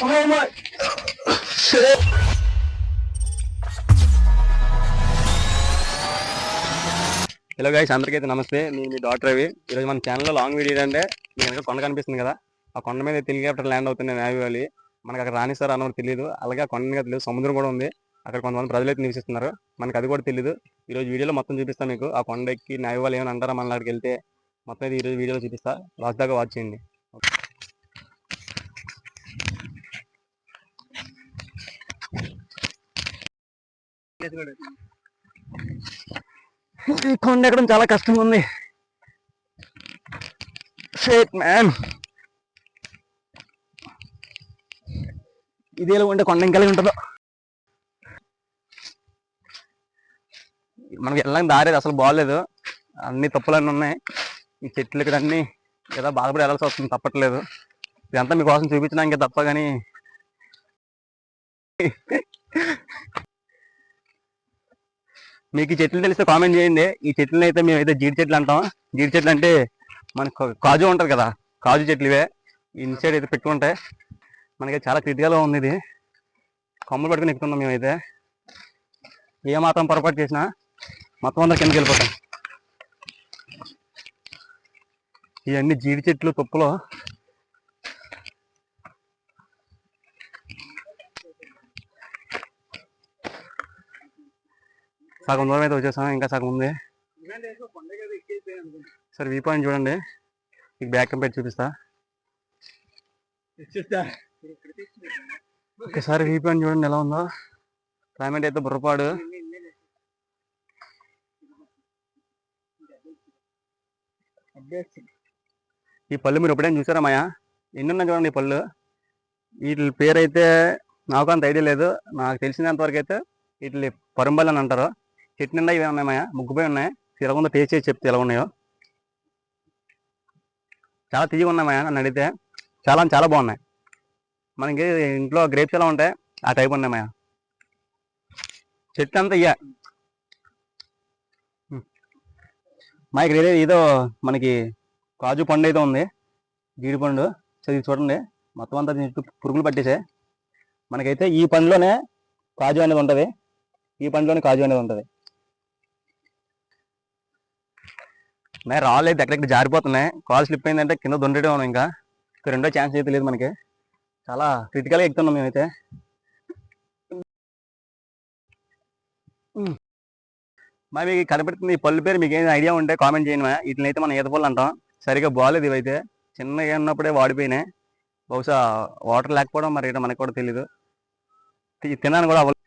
Hello guys, అందరికైతే నమస్తే. నేను మీ doctor Ravi. ఈరోజు మన ఛానల్లో లాంగ్ వీడియో ఏంటంటే మీకు కనుక కొండ కనిపిస్తుంది కదా, ఆ కొండ మీద హెలికాప్టర్ ల్యాండ్ అవుతుంది నేవీ వాళ్ళు. మనకు అక్కడ రానిస్తారు అన్నది తెలియదు. అలాగే ఆ కొండ మీద తెలియదు, సముద్రం కూడా ఉంది. అక్కడ కొంతమంది ప్రజలు అయితే నివసిస్తున్నారు, మనకు అది కూడా తెలియదు. ఈరోజు వీడియోలో మొత్తం చూపిస్తాను మీకు. ఆ కొండ ఎక్కి నేవీ వాళ్ళు ఏమైనా అంటారా మన అక్కడికి వెళ్తే, మొత్తం అయితే ఈరోజు వీడియోలో చూపిస్తా. లాస్ట్ దాకా వాచ్ చేయండి. ఈ కొండ ఎక్కడం చాలా కష్టంగా ఉంది. షేట్ మ్యాన్, ఇదేలా ఉంటే కొండ ఇంకా ఉంటుందో. మనకి వెళ్ళడానికి దారేది అసలు బాగలేదు, అన్ని తప్పులన్నీ ఉన్నాయి. ఈ చెట్లు ఇక్కడ అన్ని ఏదో బాధపడి వెళ్ళాల్సి వస్తుంది, తప్పట్లేదు. ఇదంతా మీకోసం చూపించడానికి తప్ప కానీ మీకు ఈ చెట్లు తెలిస్తే కామెంట్ చేయండి. ఈ చెట్లను అయితే మేమైతే జీడి చెట్లు అంటాం. జీడి చెట్లు అంటే మనకు కాజు ఉంటుంది కదా, కాజు చెట్లు ఇవే. ఇన్సైడ్ అయితే పెట్టుకుంటే మనకి చాలా క్రిటికల్గా ఉంది. ఇది కొమ్మలు పట్టుకుని ఎక్కుతున్నాం మేమైతే. ఏ మాత్రం పొరపాటు చేసినా మొత్తం అంతా కిందకి వెళ్ళిపోతాం. ఇవన్నీ జీడి చెట్లు తుప్పలు. సగం దూరం అయితే వచ్చేసాం, ఇంకా సగం ఉంది. సరే వ్యూ పాయింట్ చూడండి, మీకు బ్యాక్ పెట్టి చూపిస్తా. ఒకసారి వ్యూ పాయింట్ చూడండి ఎలా ఉందో. క్లైమేట్ అయితే బుర్రపాడు. ఈ పళ్ళు మీరు ఎప్పుడైనా చూసారా మాయా? ఎన్ని ఉన్నాయి చూడండి ఈ పళ్ళు. వీటి పేరు అయితే నాకు అంత ఐడియా లేదు. నాకు తెలిసినంతవరకు అయితే వీటి పరుంబల్ అని అంటారు. చెట్టు నిండా ఇవే ఉన్నాయి మాయా, ముగ్గుపోయి ఉన్నాయి. తిరగకుండా టేస్ట్ చేసి చెప్తే ఎలా ఉన్నాయో. చాలా తీయగా ఉన్నాయి మాయా, నన్ను అడిగితే. చాలా చాలా బాగున్నాయి. మనకి ఇంట్లో గ్రేప్స్ ఎలా ఉంటాయి ఆ టైప్ ఉన్నాయి మాయా. చెట్టు అంతా ఇయ్యా మా ఇక్కడ ఏదో మనకి కాజు పండు అయితే ఉంది, జీడి పండు. ఇది చూడండి, మొత్తం అంతా చుట్టూ పురుగులు పట్టేసే. మనకైతే ఈ పండులోనే కాజు అనేది ఉంటుంది, ఈ పండులోనే కాజు అనేది ఉంటుంది. రాళ్ళు అయితే ఎక్కడెక్కడ జారిపోతున్నాయి. కాల్ స్లిప్ అయిందంటే కింద దొండటం ఉన్నాం. ఇంకా రెండో ఛాన్స్ అయితే లేదు మనకి. చాలా క్రిటికల్గా ఎక్కుతున్నాం మేమైతే. మా మీకు కనబడుతుంది ఈ పళ్ళు పేరు మీకు ఏమైనా ఐడియా ఉంటే కామెంట్ చేయండి. మా వీటిని అయితే మనం ఈత పళ్ళు అంటాం. సరిగా బాగాలేదు ఇవైతే, చిన్నగా ఉన్నప్పుడే వాడిపోయినాయి. బహుశా వాటర్ లేకపోవడం మరి ఏంటో మనకు కూడా తెలీదు. తిన్నాను కూడా అవ్వలేదు.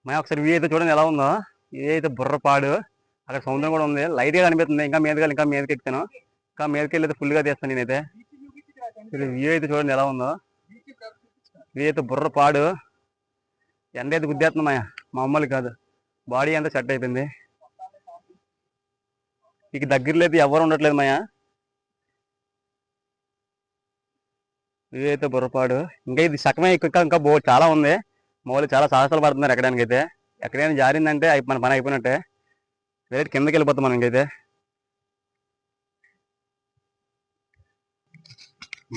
మా ఒకసారి వ్యూ అయితే చూడండి ఎలా ఉందో. ఇదైతే బుర్రపాడు, అక్కడ సముద్రం కూడా ఉంది. లైట్గా కనిపిస్తుంది. ఇంకా మీదకి ఎక్కుతాను. ఇంకా మీదకి వెళ్ళి అయితే ఫుల్గా తీస్తాను నేనైతే. వ్యూ అయితే చూడండి ఎలా ఉందో. వ్యూ అయితే బుర్రపాడు. ఎండ అయితే గుద్దేస్తుంది మాయా, మామూలు కాదు. బాడీ అంతా సెట్ అయిపోయింది. ఇక దగ్గరలో అయితే ఎవరు ఉండట్లేదు మాయా. ఇదైతే బుర్రపాడు. ఇంకా ఇది సగమే, ఇంకా చాలా ఉంది. మామూలు చాలా సాహసాలు పడుతున్నారు ఎక్కడానికి అయితే. ఎక్కడైనా జారిందంటే మన పని అయిపోయినట్టే. రేట్ కిందకి వెళ్ళిపోతాం మనం ఇంకైతే.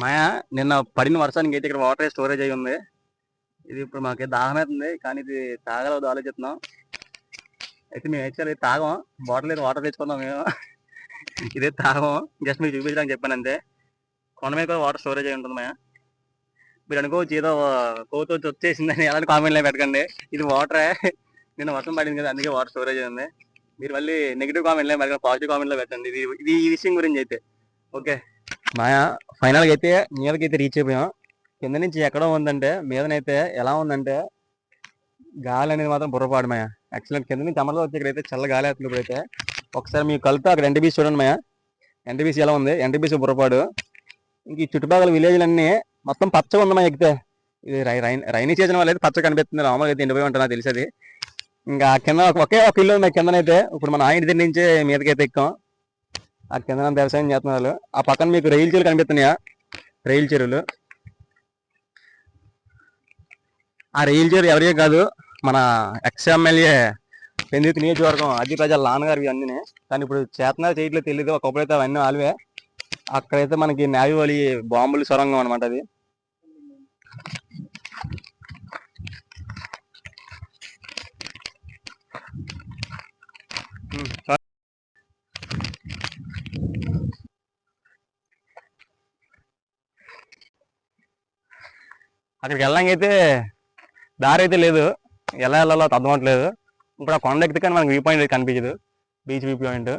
మాయా నిన్న పడిన వర్షానికి అయితే ఇక్కడ వాటర్ స్టోరేజ్ అయి ఉంది. ఇది ఇప్పుడు మాకైతే దాహం అవుతుంది, కానీ ఇది తాగలేదు ఆలోచిస్తున్నాం. అయితే మేము యాక్చువల్లీ తాగం, బాటిల్ అయితే వాటర్ తెచ్చుకుందాం మేము. ఇదే తాగం, జస్ట్ మీకు చూపించడానికి చెప్పాను అంతే. కొండ మీద కూడా వాటర్ స్టోరేజ్ అయి ఉంటుంది మాయా. మీరు అనుకోవచ్చు ఏదో కోతో వచ్చేసిందని ఎలాంటి కామెంట్లో పెట్టకండి. ఇది వాటరే, నిన్న వర్షం పడింది కదా అందుకే వాటర్ స్టోరేజ్ ఉంది. మీరు మళ్ళీ నెగిటివ్ కామెంట్లో పెట్టండి, పాజిటివ్ కామెంట్లో పెట్టండి. ఇది ఈ విషయం గురించి అయితే. ఓకే మాయా, ఫైనల్గా అయితే మీదకి అయితే రీచ్ అయిపోయాం. కింద నుంచి ఎక్కడో ఉందంటే, మీదనైతే ఎలా ఉందంటే గాలి అనేది మాత్రం బుర్రపాడు మాయా. యాక్చువల్గా కింద నుంచి అమర్లో వచ్చి ఇక్కడైతే చల్ల గాలి అవుతుంది. ఇప్పుడైతే ఒకసారి మీకు కలుపుతా అక్కడ ఎన్టీబీసీ చూడండి మాయా. ఎన్టీబీసీ ఎలా ఉంది, ఎన్టీబీసీ బుర్రపాడు. ఇంక ఈ చుట్టుపక్కల విలేజ్లన్నీ మొత్తం పచ్చగా ఉంది మా ఎక్కితే. ఇది రైనీ సీజన్ వల్ల అయితే పచ్చగా కనిపిస్తుంది. మామూలుగా అయితే ఎండిపోయి ఉంటుంది నాకు తెలిసేది. ఇంకా కింద ఒకే ఒక ఇల్లు ఉంది కిందనైతే. ఇప్పుడు మన ఆయన దగ్గర నుంచే మీదకైతే ఎక్కాం. ఆ కింద వ్యవసాయం చేస్తున్నారు. ఆ పక్కన మీకు రైలు చెరువులు కనిపిస్తున్నాయా, రైలు చెరువులు. ఆ రైలు చెరువు ఎవరే కాదు, మన ఎమ్మెల్యే పెందుర్తి నియోజకవర్గం అది ప్రజల నాన్నగారు అన్నీ. కానీ ఇప్పుడు చేతనాలు చేయట్లేదు తెలియదు. ఒకప్పుడైతే అవన్నీ ఆలువే. అక్కడైతే మనకి నేవీ వాళ్ళ బాంబులు సొరంగం అనమాట అది. అక్కడికి వెళ్ళడానికి అయితే దారి అయితే లేదు, ఎలా వెళ్ళాలో అర్థం అవ్వట్లేదు. ఇప్పుడు ఆ కొండ ఎక్కితే కానీ మనకి వ్యూ పాయింట్ కనిపించదు, బీచ్ వ్యూ పాయింట్.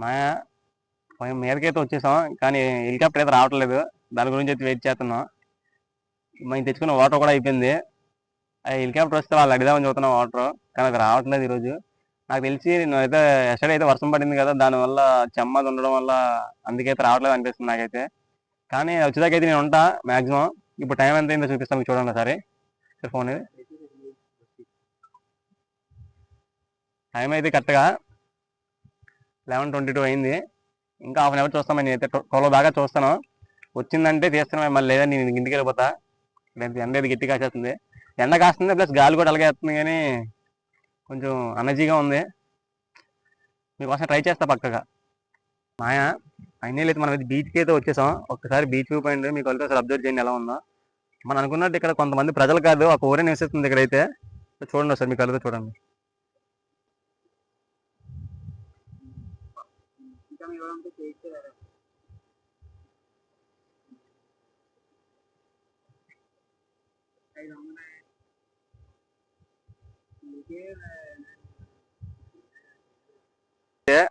మా మీదకైతే వచ్చేసాం, కానీ హెలికాప్టర్ అయితే రావట్లేదు. దాని గురించి అయితే వెయిట్ చేస్తున్నాం. మేము తెచ్చుకున్న వాటర్ కూడా అయిపోయింది. ఆ హెలికాప్టర్ వస్తే వాళ్ళు అడిదామని చూస్తున్నాం వాటర్, కానీ అది రావట్లేదు ఈరోజు. నాకు తెలిసి నేను అయితే ఎస్టర్డే అయితే వర్షం పడింది కదా, దానివల్ల చెమ్మది ఉండడం వల్ల అందుకైతే రావట్లేదు అనిపిస్తుంది నాకైతే. కానీ వచ్చేదాకైతే నేను ఉంటా మ్యాక్సిమం. ఇప్పుడు టైం ఎంత అయిందో చూపిస్తాను మీకు, చూడండి సరే ఫోన్. టైం అయితే కరెక్ట్గా 11:22 అయింది. ఇంకా హాఫ్ అన్ అవర్ చూస్తాం. నేను అయితే 12 దాకా చూస్తాను. వచ్చిందంటే తీస్తాను, మళ్ళీ లేదా నేను ఇంటికి వెళ్ళిపోతా. ఎండ అయితే గట్టి కాసేస్తుంది, ఎండ కాస్తుంది ప్లస్ గాలి కూడా అలాగే వేస్తుంది, కానీ కొంచెం ఎనర్జీగా ఉంది. మీకోసం ట్రై చేస్తా పక్కగా. మాయా ఫైనల్ అయితే మనం బీచ్కి అయితే వచ్చేసాం. ఒక్కసారి బీచ్ వ్యూ పాయింట్ మీకు వెళ్తే అసలు అబ్జర్వ్ చేయండి ఎలా ఉందో. మనం అనుకున్నట్టు ఇక్కడ కొంతమంది ప్రజలు కాదు, ఒక ఊరే నివసిస్తుంది ఇక్కడైతే. చూడండి ఒకసారి మీకు వెళ్తే చూడండి.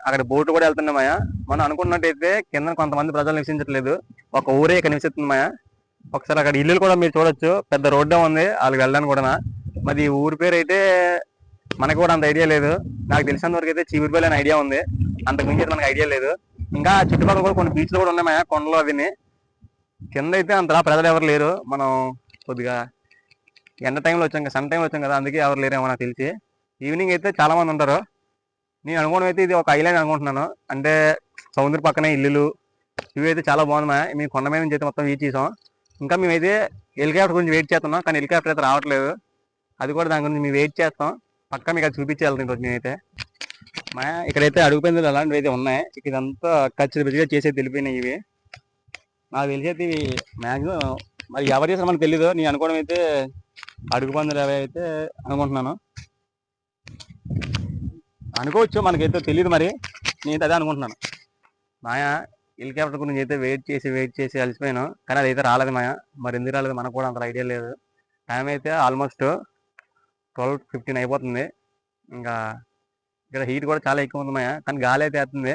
అక్కడ బోటు కూడా వెళ్తున్నాయి మాయా. మనం అనుకున్నట్టయితే కింద కొంతమంది ప్రజలు నివసించట్లేదు, ఒక ఊరే ఇక్కడ నివసిస్తుంది మాయా. ఒకసారి అక్కడ ఇల్లు కూడా మీరు చూడొచ్చు, పెద్ద రోడ్డే ఉంది వాళ్ళకి వెళ్ళడానికి కూడా. మరి ఈ ఊరి పేరు అయితే మనకు కూడా అంత ఐడియా లేదు. నాకు తెలిసినంత వరకు అయితే చీపురుపల్లి అనే ఐడియా ఉంది, అంతకు మించి అయితే మనకు ఐడియా లేదు. ఇంకా చుట్టుపక్కల కూడా కొన్ని బీచ్లు కూడా ఉన్నాయి మాయా, కొండలు అవిని. కింద అయితే అంతలా ప్రజలు ఎవరు లేరు. మనం కొద్దిగా ఎండ టైంలో వచ్చాం కదా, సన్ టైంలో వచ్చాం కదా, అందుకే ఎవరు లేరేమో నాకు తెలిసి. ఈవినింగ్ అయితే చాలా మంది ఉంటారు. నేను అనుకోవడం అయితే ఇది ఒక ఐలాండ్ అనుకుంటున్నాను, అంటే సముద్ర పక్కనే ఇల్లులు ఇవి అయితే చాలా బాగుంది. మేము కొండ మీద నుంచి అయితే మొత్తం వీచ్ చేసాం. ఇంకా మేమైతే హెలికాప్టర్ గురించి వెయిట్ చేస్తున్నాం, కానీ హెలికాప్టర్ అయితే రావట్లేదు. అది కూడా దాని గురించి మేము వెయిట్ చేస్తాం. పక్కా మీకు అది చూపించి వెళ్తాం రోజు నేనైతే. ఇక్కడైతే అడుగు పెందులు అలాంటివి అయితే ఉన్నాయి. ఇదంతా ఖచ్చితంగా చేసేది తెలిపోయినాయి ఇవి. నాకు తెలిసి అయితే ఇవి మ్యాక్సిమం మరి ఎవరు చేసారో మనకు తెలీదు. నేను అనుకోవడం అయితే అడుగు పందులు అవి అయితే అనుకుంటున్నాను. అనుకోవచ్చు, మనకైతే తెలియదు, మరి నేనైతే అదే అనుకుంటున్నాను. మాయా హెలికాప్టర్ గురించి అయితే వెయిట్ చేసి అలసిపోయాను, కానీ అదైతే రాలేదు మాయా. మరి ఎందుకు రాలేదు మనకు కూడా అంత ఐడియా లేదు. టైం అయితే ఆల్మోస్ట్ 12:15 అయిపోతుంది. ఇంకా ఇక్కడ హీట్ కూడా చాలా ఎక్కువ ఉంది మాయా, కానీ గాలి అయితే వేస్తుంది.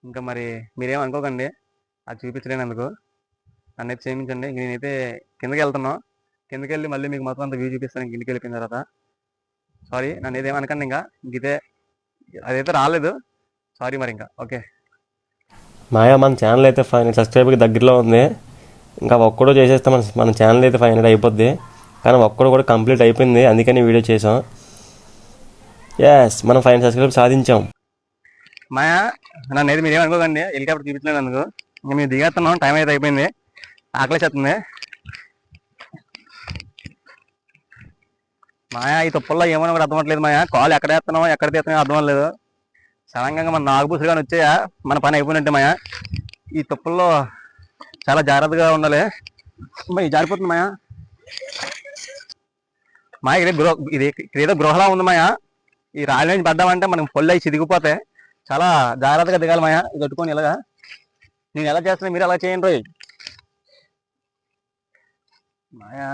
ఇంకా మరి మీరేం అనుకోకండి అది చూపించలేనందుకు, నన్ను అయితే క్షమించండి. నేనైతే కిందకి వెళ్తున్నాను. కిందకి వెళ్ళి మళ్ళీ మీకు మొత్తం అంత వ్యూ చూపిస్తాను ఇంటికి వెళ్ళిపోయిన తర్వాత. సారీ, నన్ను ఏదేమనకండి. ఇంకా ఇంకైతే అదైతే రాలేదు, సారీ మరి. ఇంకా ఓకే మాయా, మన ఛానల్ అయితే 500 సబ్స్క్రైబర్కి దగ్గరలో ఉంది. ఇంకా ఒక్కడో చేసేస్తే మన ఛానల్ అయితే 500 అయిపోద్ది. కానీ ఒక్కడు కూడా కంప్లీట్ అయిపోయింది, అందుకని వీడియో చేసాం. ఎస్, మనం 500 సబ్స్క్రైబర్ సాధించాం. మాయా నన్ను అయితే మీరేం అనుకోకండి, హెలికాప్టర్ చూపించలేదు అందుకు. ఇంకా మేము దిగేస్తున్నాం, టైం అయితే అయిపోయింది, ఆకలేసేస్తుంది. మాయా ఈ తుప్పల్లో ఏమో కూడా అర్థం అవ్వట్లేదు మాయా. కాలు ఎక్కడ వేస్తున్నామో ఎక్కడ తీస్తున్నామో అర్థం అవ్వలేదు. సడన్గా మన నాగుబూసులు కానీ వచ్చాయా మన పని అయిపోయినట్టే మాయా. ఈ తుప్పల్లో చాలా జాగ్రత్తగా ఉండాలి. మరి జారిపోతుంది మాయా. మాయా ఇక్కడ ఏదో గృహలా ఉంది మాయా. ఈ రాళ్ళ నుంచి పడ్డామంటే మనం పొల్లు అయి చిదిగిపోతాయి, చాలా జాగ్రత్తగా దిగాలి మాయా. ఇది కట్టుకొని ఇలాగా నేను ఎలా చేస్తున్నా మీరు ఎలా చేయండి రోజు. మాయా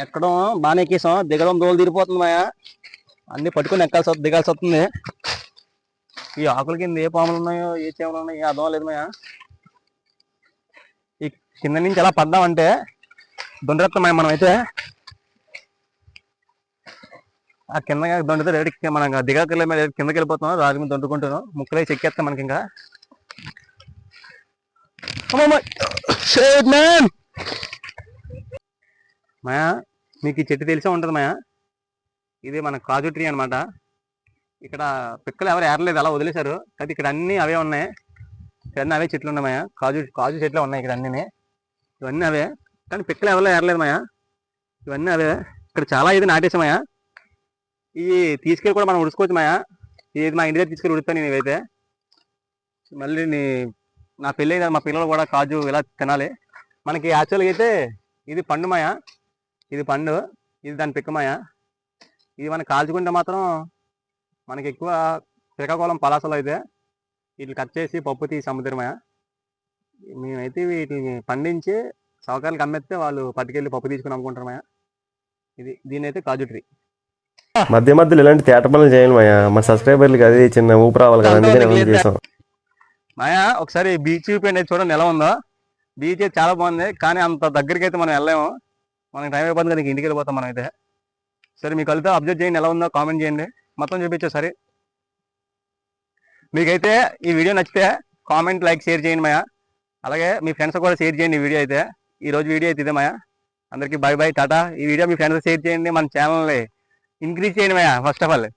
ఎక్కడం బాగానే ఎక్కేసాం, దిగడం దోలు తీరిపోతుంది మాయా. అన్ని పట్టుకొని దిగాల్సి వస్తుంది. ఈ ఆకుల కింద ఏ పాములు ఉన్నాయో ఏ చేమలు ఉన్నాయో అర్థం లేదు మాయా. ఈ కింద నుంచి ఎలా పడ్డామంటే దొండరెత్తాం మాయా. మనం అయితే ఆ కింద దొండితే డైరెక్ట్ మనం దిగాకెళ్ళి కిందకి వెళ్ళిపోతాం, రాజు మీద దొండుకుంటాను, ముక్కలే చెక్కేస్తాం మనకి. ఇంకా మాయా మీకు ఈ చెట్టు తెలిసే ఉంటుంది మాయా. ఇది మన కాజు ట్రీ అనమాట. ఇక్కడ పిక్కలు ఎవరు ఏరలేదు, అలా వదిలేశారు. కానీ ఇక్కడ అన్ని అవే ఉన్నాయి, ఇక్కడ అన్నీ అవే చెట్లు ఉన్నాయి మాయా. కాజు చెట్లు ఉన్నాయి ఇక్కడ అన్నీ, ఇవన్నీ అవే. కానీ పిక్కలు ఎవరో ఏరలేదు మాయా, ఇవన్నీ అవే. ఇక్కడ చాలా ఇది నాటేసాం మాయా. ఇవి తీసుకెళ్ళి కూడా మనం ఉడుచుకోవచ్చు మాయా. ఇది మా ఇంటి దగ్గర తీసుకెళ్ళి ఉడుతాను నేను ఇవైతే. మళ్ళీ నా పెళ్ళి అయినా మా పిల్లలు కూడా కాజు ఇలా తినాలి. మనకి యాక్చువల్గా అయితే ఇది పండు మాయా, ఇది పండు, ఇది దాని పిక్క మాయా. ఇది మనం కాల్చుకుంటే మాత్రం మనకి ఎక్కువ శ్రీకాకుళం పలాసలో అయితే వీటిని కట్ చేసి పప్పు తీసి అమ్ముతారు మాయా. మేమైతే వీటిని పండించి సౌకర్యాలకు అమ్మేస్తే వాళ్ళు పట్టుకెళ్ళి పప్పు తీసుకుని అమ్ముకుంటారు మాయా. దీని అయితే కాజు ట్రీ. మధ్య మధ్యలో ఇలాంటి తేట పనులు చేయాలి మాయా, మన సబ్స్క్రైబర్లకి అది చిన్న ఊపు రావాలి కదా, అందుకని ఇవన్నీ చేసాం. మాయా ఒకసారి బీచ్ చూపించండి, చూడండి ఎలా ఉందో. బీచ్ అయితే చాలా బాగుంది, కానీ అంత దగ్గరికి అయితే మనం వెళ్ళాము, మనకి టైం అయిపోతుంది కదా, ఇంటికి వెళ్ళిపోతాం మనం అయితే. సరే మీకు వెళ్తే అబ్జర్వ్ చేయండి, ఎలా ఉందో కామెంట్ చేయండి, మొత్తం చూపించే సరే. మీకైతే ఈ వీడియో నచ్చితే కామెంట్, లైక్, షేర్ చేయండి మాయా. అలాగే మీ ఫ్రెండ్స్ కూడా షేర్ చేయండి ఈ వీడియో అయితే. ఈ రోజు వీడియో అయితే ఇదే మాయా. అందరికీ బై బై, టాటా. ఈ వీడియో మీ ఫ్రెండ్స్ షేర్ చేయండి, మన ఛానల్ని ఇంక్రీజ్ చేయండి మాయా ఫస్ట్ ఆఫ్ ఆల్.